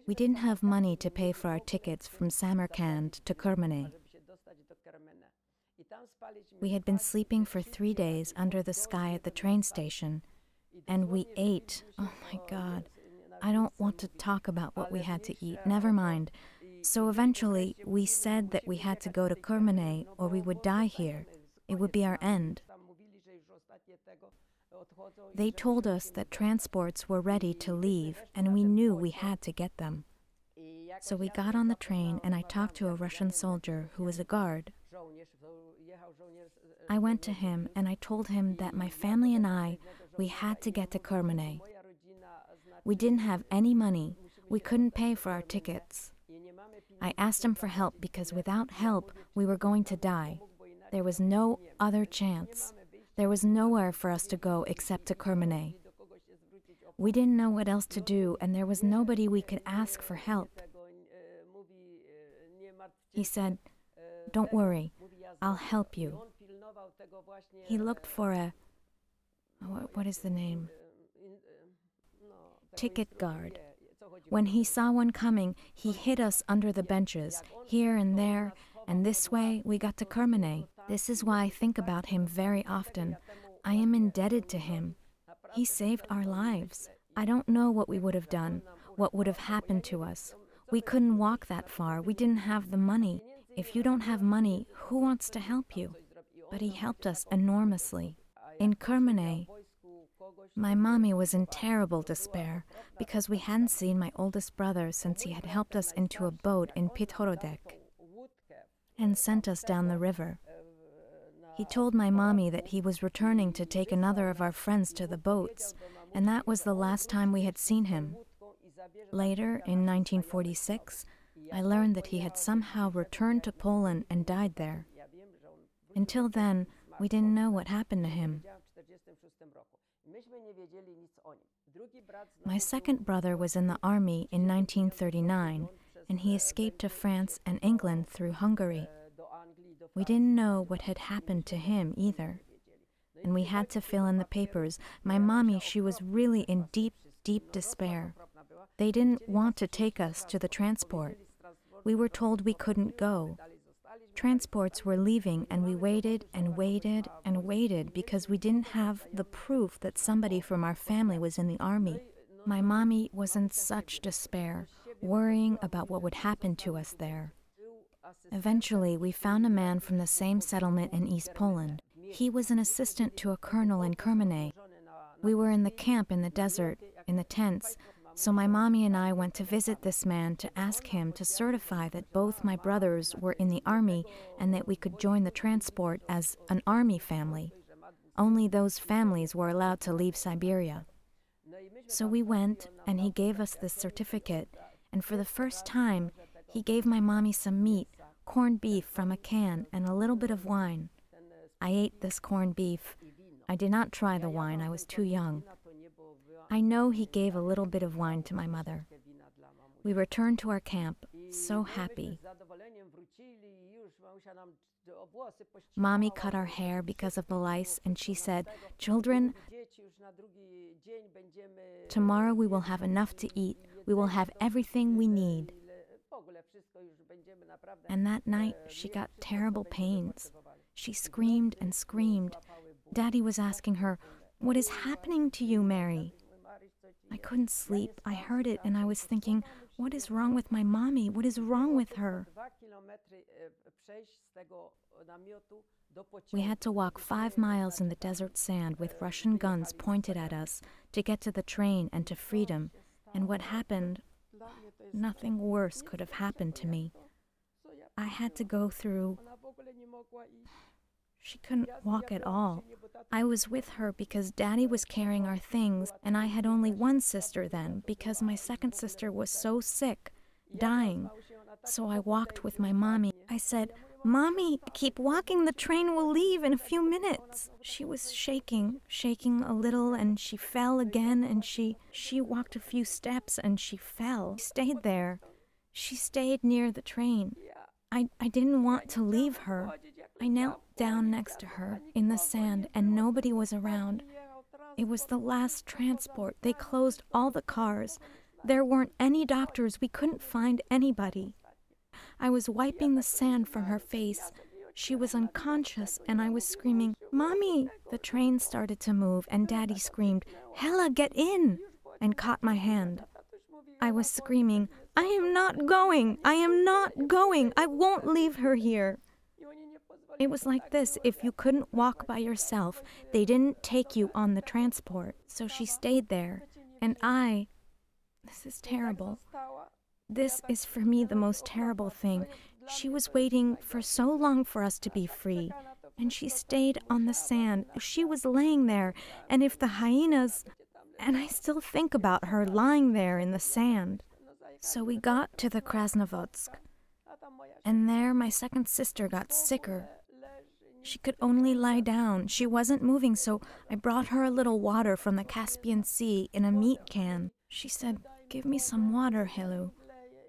We didn't have money to pay for our tickets from Samarkand to Kermene. We had been sleeping for 3 days under the sky at the train station, and we ate. Oh my God. I don't want to talk about what we had to eat. Never mind. So eventually, we said that we had to go to Kermene or we would die here. It would be our end. They told us that transports were ready to leave, and we knew we had to get them. So we got on the train, and I talked to a Russian soldier who was a guard. I went to him, and I told him that my family and we had to get to Kermene. We didn't have any money. We couldn't pay for our tickets. I asked him for help because without help, we were going to die. There was no other chance. There was nowhere for us to go except to Kermene. We didn't know what else to do, and there was nobody we could ask for help. He said, "Don't worry, I'll help you." He looked for what is the name? Ticket guard. When he saw one coming, he hid us under the benches, here and there, and this way we got to Kermene. This is why I think about him very often. I am indebted to him. He saved our lives. I don't know what we would have done, what would have happened to us. We couldn't walk that far. We didn't have the money. If you don't have money, who wants to help you? But he helped us enormously. In Kermene, my mommy was in terrible despair because we hadn't seen my oldest brother since he had helped us into a boat in Pithorodek and sent us down the river. He told my mommy that he was returning to take another of our friends to the boats, and that was the last time we had seen him. Later, in 1946, I learned that he had somehow returned to Poland and died there. Until then, we didn't know what happened to him. My second brother was in the army in 1939, and he escaped to France and England through Hungary. We didn't know what had happened to him either, and we had to fill in the papers. My mommy, she was really in deep, deep despair. They didn't want to take us to the transport. We were told we couldn't go. Transports were leaving, and we waited and waited and waited because we didn't have the proof that somebody from our family was in the army. My mommy was in such despair, worrying about what would happen to us there. Eventually, we found a man from the same settlement in East Poland. He was an assistant to a colonel in Kermene. We were in the camp in the desert, in the tents, so my mommy and I went to visit this man to ask him to certify that both my brothers were in the army and that we could join the transport as an army family. Only those families were allowed to leave Siberia. So we went, and he gave us this certificate, and for the first time, he gave my mommy some meat, corned beef from a can, and a little bit of wine. I ate this corned beef. I did not try the wine, I was too young. I know he gave a little bit of wine to my mother. We returned to our camp, so happy. Mommy cut our hair because of the lice, and she said, "Children, tomorrow we will have enough to eat. We will have everything we need." And that night, she got terrible pains. She screamed and screamed. Daddy was asking her, "What is happening to you, Mary?" I couldn't sleep. I heard it, and I was thinking, what is wrong with my mommy? What is wrong with her? We had to walk 5 miles in the desert sand with Russian guns pointed at us to get to the train and to freedom. And what happened? Nothing worse could have happened to me. I had to go through... She couldn't walk at all. I was with her because Daddy was carrying our things, and I had only one sister then because my second sister was so sick, dying. So I walked with my mommy. I said, "Mommy, keep walking, the train will leave in a few minutes." She was shaking a little, and she fell again, and she walked a few steps and she fell. She stayed there. She stayed near the train. I didn't want to leave her. I knelt down next to her in the sand, and nobody was around. It was the last transport. They closed all the cars. There weren't any doctors. We couldn't find anybody. I was wiping the sand from her face. She was unconscious, and I was screaming, "Mommy!" The train started to move, and Daddy screamed, "Hella, get in!" and caught my hand. I was screaming, "I am not going! I am not going! I won't leave her here!" It was like this: if you couldn't walk by yourself, they didn't take you on the transport. So she stayed there, and this is terrible. This is for me the most terrible thing. She was waiting for so long for us to be free, and she stayed on the sand. She was laying there, and if the hyenas... And I still think about her lying there in the sand. So we got to the Krasnovodsk, and there my second sister got sicker. She could only lie down. She wasn't moving, so I brought her a little water from the Caspian Sea in a meat can. She said, "Give me some water, Helu."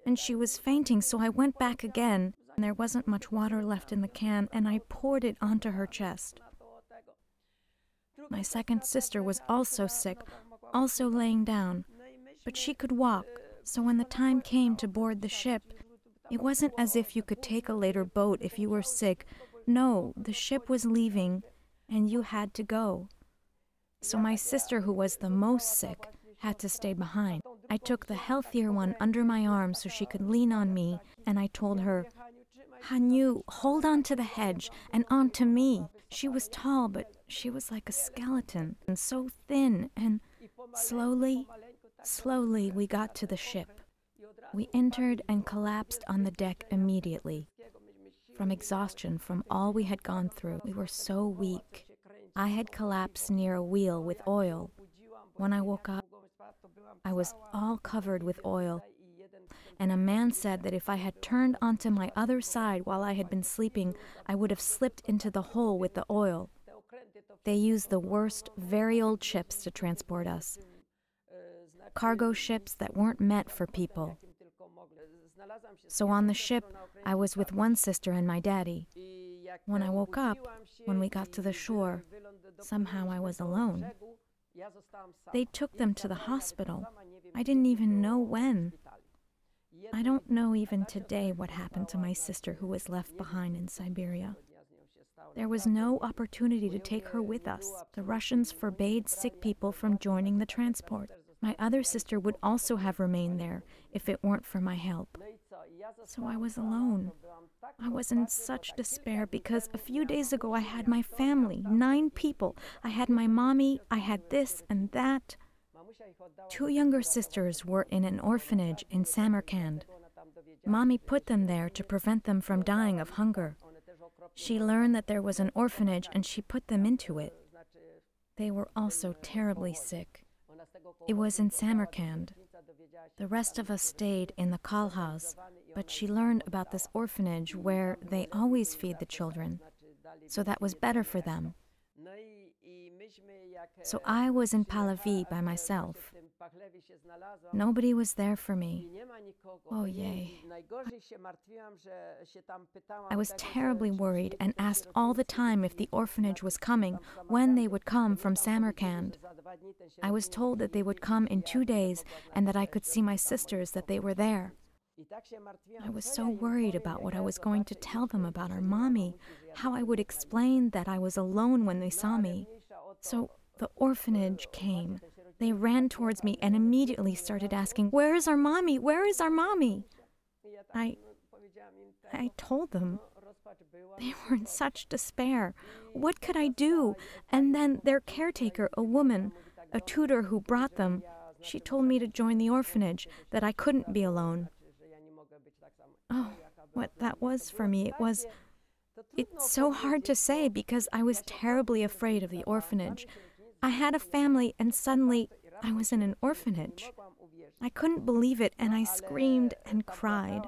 And she was fainting, so I went back again, and there wasn't much water left in the can, and I poured it onto her chest. My second sister was also sick, also laying down, but she could walk, so when the time came to board the ship, it wasn't as if you could take a later boat if you were sick. No, the ship was leaving, and you had to go. So my sister, who was the most sick, had to stay behind. I took the healthier one under my arm so she could lean on me, and I told her, "Hanyu, hold on to the hedge and on to me." She was tall, but she was like a skeleton, and so thin, and slowly we got to the ship. We entered and collapsed on the deck immediately. From exhaustion, from all we had gone through, we were so weak. I had collapsed near a wheel with oil. When I woke up, I was all covered with oil, and a man said that if I had turned onto my other side while I had been sleeping, I would have slipped into the hole with the oil. They used the worst, very old ships to transport us. Cargo ships that weren't meant for people. So on the ship, I was with one sister and my daddy. When I woke up, when we got to the shore, somehow I was alone. They took them to the hospital. I didn't even know when. I don't know even today what happened to my sister who was left behind in Siberia. There was no opportunity to take her with us. The Russians forbade sick people from joining the transport. My other sister would also have remained there if it weren't for my help. So I was alone. I was in such despair because a few days ago I had my family, 9 people. I had my mommy, I had this and that. 2 younger sisters were in an orphanage in Samarkand. Mommy put them there to prevent them from dying of hunger. She learned that there was an orphanage and she put them into it. They were also terribly sick. It was in Samarkand. The rest of us stayed in the Kalhaz, but she learned about this orphanage where they always feed the children, so that was better for them. So I was in Pahlavi by myself. Nobody was there for me. Oh, yay. I was terribly worried and asked all the time if the orphanage was coming, when they would come from Samarkand. I was told that they would come in 2 days and that I could see my sisters, that they were there. I was so worried about what I was going to tell them about our mommy, how I would explain that I was alone when they saw me. So the orphanage came. They ran towards me and immediately started asking, "Where is our mommy? Where is our mommy?" I told them. They were in such despair. What could I do? And then their caretaker, a woman, a tutor who brought them, she told me to join the orphanage, that I couldn't be alone. Oh, what that was for me, it's so hard to say because I was terribly afraid of the orphanage. I had a family and suddenly I was in an orphanage. I couldn't believe it and I screamed and cried.